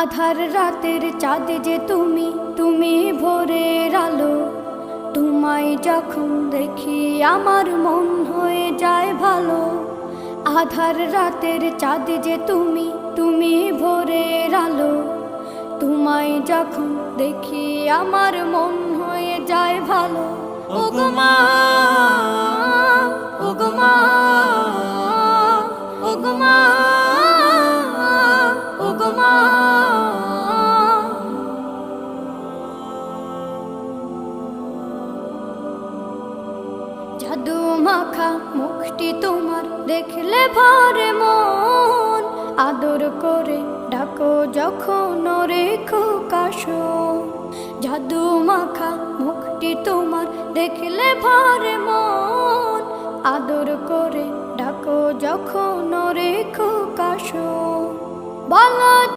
আধার রাতের চাঁদ যে তুমি, তুমি ভোরের আলো। তোমায় যখন দেখি আমার মন হয়ে যায় ভালো। আধার রাতের চাঁদ যে তুমি, তুমি ভোরের আলো। তোমায় যখন দেখি আমার মন হয়ে যায় ভালো। ওগো মা, ওগো মা, ওগো মা, ওগো মা। জাদু মাখা মুখটি তোমার দেখলে ভরে মন। আদর করে ডাকো যখন রেখো কাশন। জাদু মাখা মুখটি তোমার দেখলে ভরে মন। আদর করে ডাকো যখন রেখো কাশন। বলো